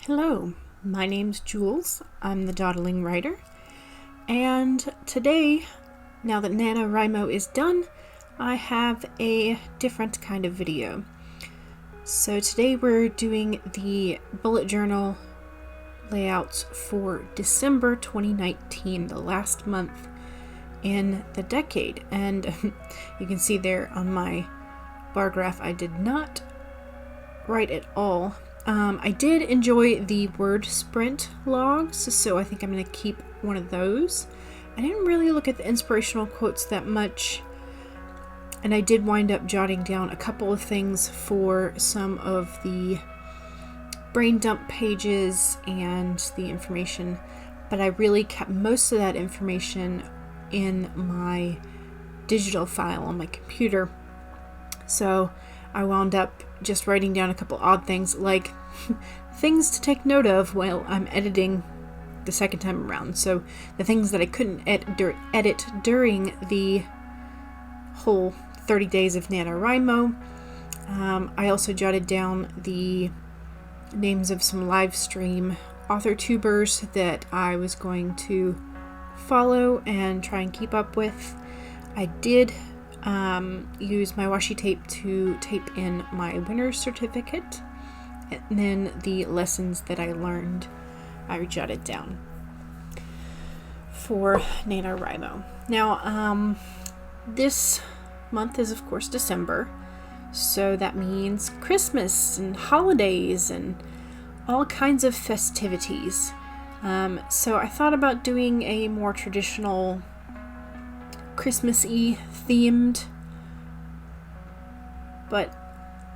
Hello, my name's Jules. I'm the dawdling writer, and today, now that NaNoWriMo is done, I have a different kind of video. So today we're doing the bullet journal layouts for December 2019, the last month in the decade. And you can see there on my bar graph, I did not write at all. I did enjoy the word sprint logs, so I think I'm going to keep one of those. I didn't really look at the inspirational quotes that much, and I did wind up jotting down a couple of things for some of the brain dump pages and the information, but I really kept most of that information in my digital file on my computer. So I wound up just writing down a couple odd things, like things to take note of while I'm editing the second time around. So the things that I couldn't edit during the whole 30 days of NaNoWriMo. I also jotted down the names of some live stream author tubers that I was going to follow and try and keep up with. I did use my washi tape to tape in my winner's certificate, and then the lessons that I learned I jotted down for NaNoWriMo. Now, this month is of course December, so that means Christmas and holidays and all kinds of festivities. So I thought about doing a more traditional Christmassy themed, but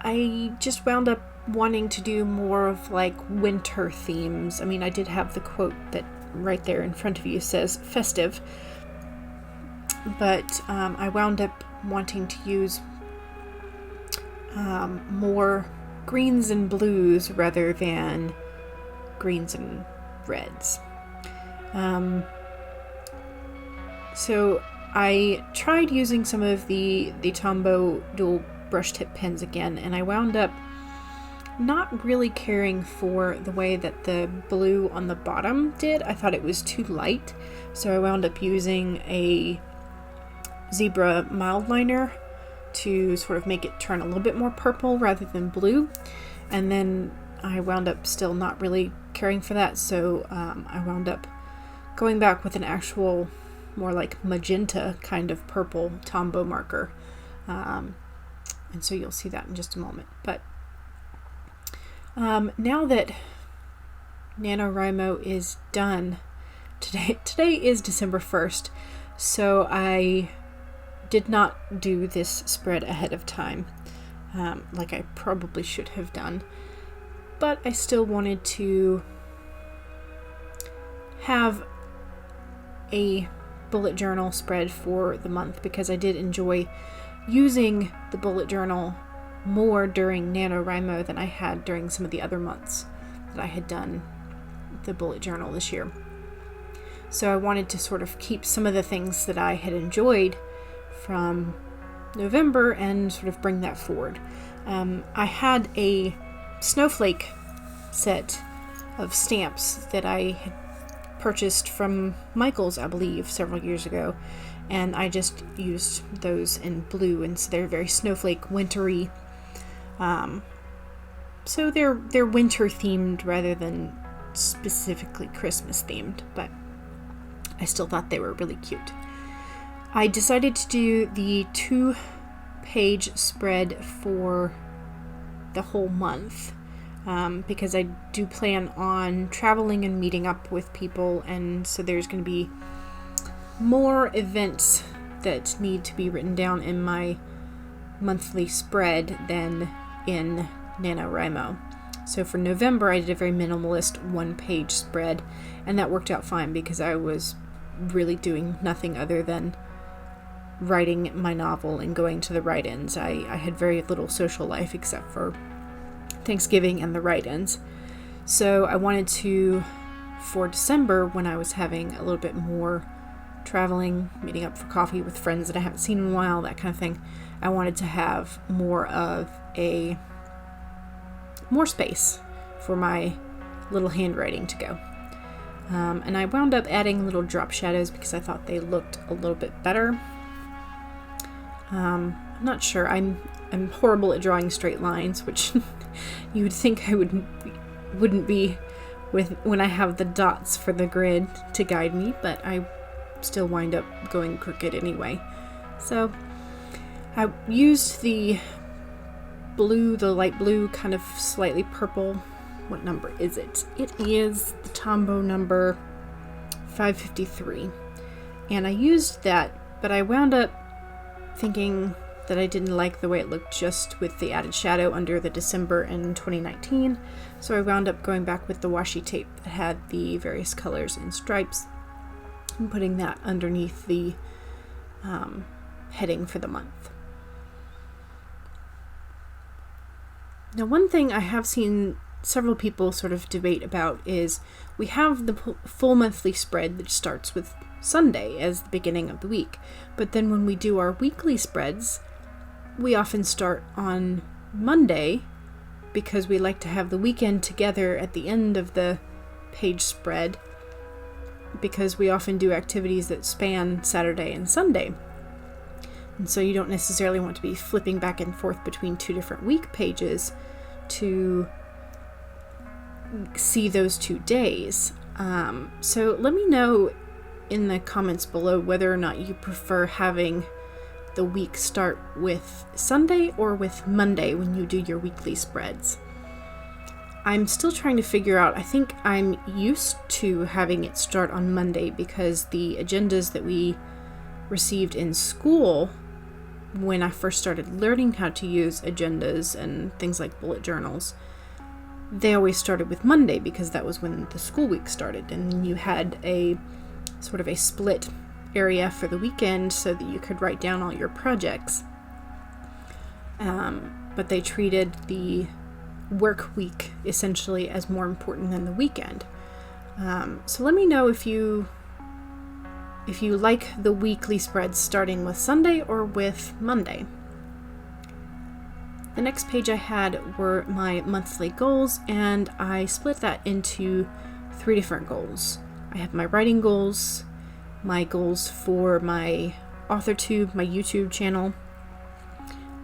I just wound up wanting to do more of like winter themes. I mean, I did have the quote that right there in front of you says festive, but I wound up wanting to use more greens and blues rather than greens and reds. So I tried using some of the Tombow dual brush tip pens again, and I wound up not really caring for the way that the blue on the bottom did. I thought it was too light, so I wound up using a zebra mild liner to sort of make it turn a little bit more purple rather than blue, and then I wound up still not really caring for that, so I wound up going back with an actual more like magenta kind of purple Tombow marker, and so you'll see that in just a moment. But now that NaNoWriMo is done, today is December 1st, so I did not do this spread ahead of time, like I probably should have done, but I still wanted to have a bullet journal spread for the month because I did enjoy using the bullet journal more during NaNoWriMo than I had during some of the other months that I had done the bullet journal this year. So I wanted to sort of keep some of the things that I had enjoyed from November and sort of bring that forward. I had a Snowflake set of stamps that I had purchased from Michael's, I believe, several years ago, and I just used those in blue, and so they're very snowflake wintry. So they're winter themed rather than specifically Christmas themed, but I still thought they were really cute. I decided to do the 2-page spread for the whole month, because I do plan on traveling and meeting up with people, and so there's going to be more events that need to be written down in my monthly spread than in NaNoWriMo. So for November, I did a very minimalist 1-page spread, and that worked out fine because I was really doing nothing other than writing my novel and going to the write-ins. I had very little social life except for Thanksgiving and the write-ins. So I wanted to, for December, when I was having a little bit more traveling, meeting up for coffee with friends that I haven't seen in a while, that kind of thing, I wanted to have more of a more space for my little handwriting to go. And I wound up adding little drop shadows because I thought they looked a little bit better. I'm not sure. I'm horrible at drawing straight lines, which you would think I wouldn't be when I have the dots for the grid to guide me, but I still wind up going crooked anyway. So I used the light blue, kind of slightly purple. What number is it? It is the Tombow number 553. And I used that, but I wound up thinking that I didn't like the way it looked just with the added shadow under the December in 2019. So I wound up going back with the washi tape that had the various colors and stripes and putting that underneath the heading for the month. Now, one thing I have seen several people sort of debate about is we have the full monthly spread that starts with Sunday as the beginning of the week, but then when we do our weekly spreads, we often start on Monday because we like to have the weekend together at the end of the page spread, because we often do activities that span Saturday and Sunday. And so you don't necessarily want to be flipping back and forth between two different week pages to see those 2 days. So let me know in the comments below whether or not you prefer having the week start with Sunday or with Monday when you do your weekly spreads. I'm still trying to figure out. I think I'm used to having it start on Monday because the agendas that we received in school when I first started learning how to use agendas and things like bullet journals, they always started with Monday because that was when the school week started, and you had a sort of a split area for the weekend so that you could write down all your projects. But they treated the work week essentially as more important than the weekend. So let me know if you like the weekly spreads starting with Sunday or with Monday. The next page I had were my monthly goals, and I split that into 3 different goals. I have my writing goals, my goals for my AuthorTube, my YouTube channel,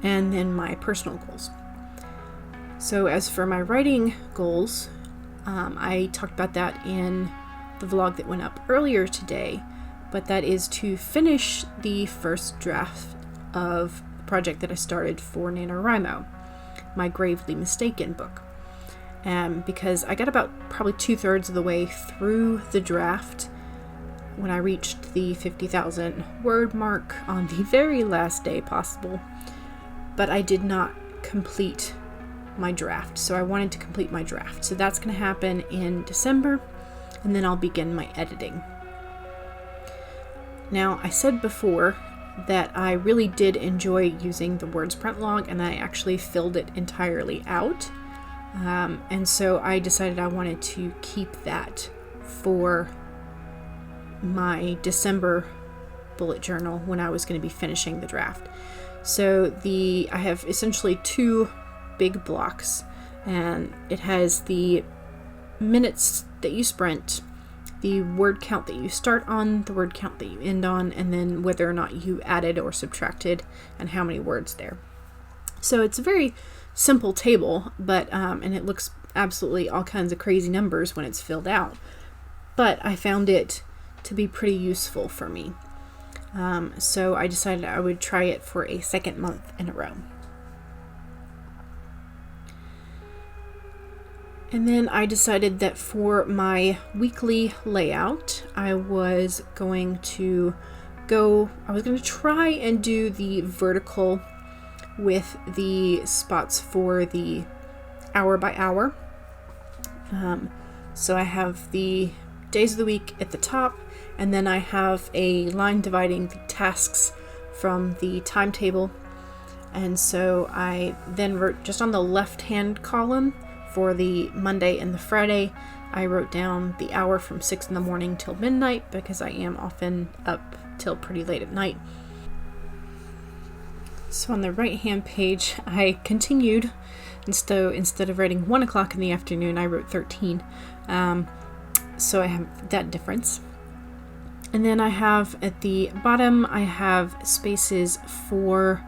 and then my personal goals. So as for my writing goals, I talked about that in the vlog that went up earlier today, but that is to finish the first draft of the project that I started for NaNoWriMo, my Gravely Mistaken book. Because I got about probably 2/3 of the way through the draft when I reached the 50,000 word mark on the very last day possible, but I did not complete my draft. So I wanted to complete my draft. So that's going to happen in December, and then I'll begin my editing. Now, I said before that I really did enjoy using the Words print log, and I actually filled it entirely out. And so I decided I wanted to keep that for my December bullet journal when I was going to be finishing the draft. So I have essentially 2 big blocks, and it has the minutes that you sprint, the word count that you start on, the word count that you end on, and then whether or not you added or subtracted and how many words there. So it's a very simple table, but and it looks absolutely all kinds of crazy numbers when it's filled out, but I found it to be pretty useful for me. So I decided I would try it for a second month in a row. And then I decided that for my weekly layout, I was going to try and do the vertical with the spots for the hour by hour. So I have the days of the week at the top, and then I have a line dividing the tasks from the timetable. And so I then wrote just on the left-hand column for the Monday and the Friday, I wrote down the hour from 6 in the morning till midnight because I am often up till pretty late at night. So on the right-hand page, I continued And so instead of writing 1 o'clock in the afternoon, I wrote 13. So I have that difference. And then I have at the bottom, I have spaces for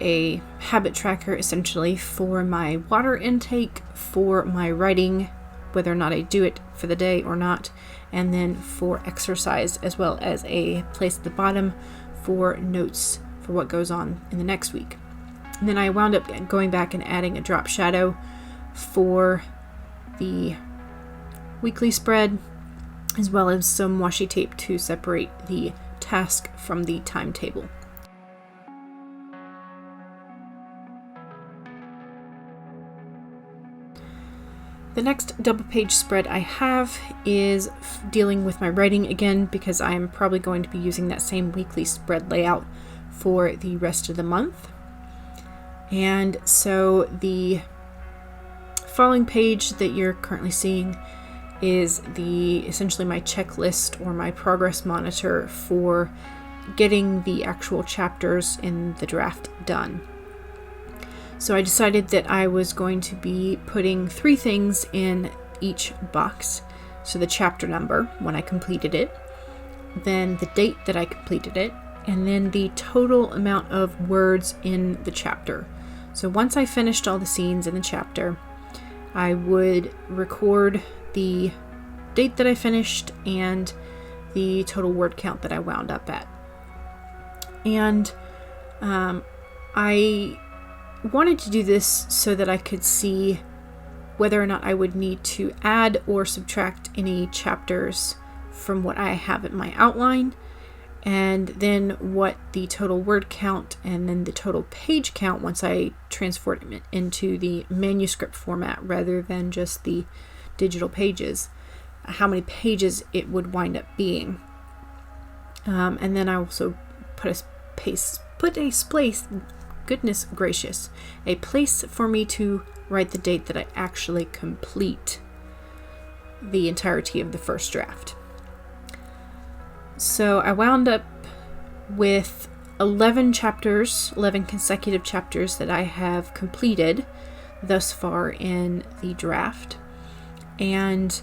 a habit tracker, essentially, for my water intake, for my writing, whether or not I do it for the day or not, and then for exercise, as well as a place at the bottom for notes for what goes on in the next week. And then I wound up going back and adding a drop shadow for the weekly spread, as well as some washi tape to separate the task from the timetable. The next double page spread I have is dealing with my writing again, because I am probably going to be using that same weekly spread layout for the rest of the month. And so the following page that you're currently seeing is essentially my checklist or my progress monitor for getting the actual chapters in the draft done. So I decided that I was going to be putting 3 things in each box. So the chapter number, when I completed it, then the date that I completed it, and then the total amount of words in the chapter. So once I finished all the scenes in the chapter, I would record the date that I finished and the total word count that I wound up at. And I wanted to do this so that I could see whether or not I would need to add or subtract any chapters from what I have in my outline, and then what the total word count and then the total page count once I transferred it into the manuscript format rather than just the digital pages, how many pages it would wind up being. And then I also put a place, goodness gracious, a place for me to write the date that I actually complete the entirety of the first draft. So I wound up with 11 consecutive chapters that I have completed thus far in the draft. And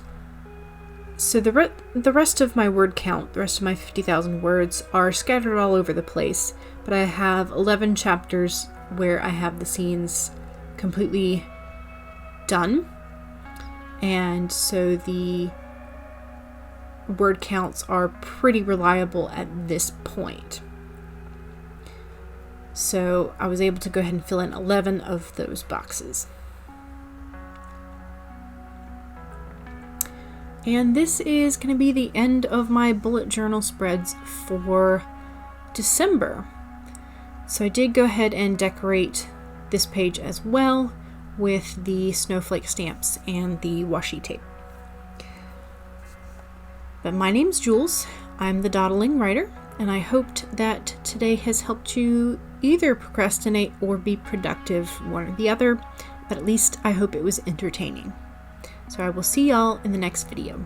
so the rest of my word count, the rest of my 50,000 words, are scattered all over the place, but I have 11 chapters where I have the scenes completely done, and so the word counts are pretty reliable at this point. So I was able to go ahead and fill in 11 of those boxes. And this is going to be the end of my bullet journal spreads for December. So I did go ahead and decorate this page as well with the snowflake stamps and the washi tape. But my name's Jules. I'm the dawdling writer, and I hoped that today has helped you either procrastinate or be productive, one or the other, but at least I hope it was entertaining. So I will see y'all in the next video.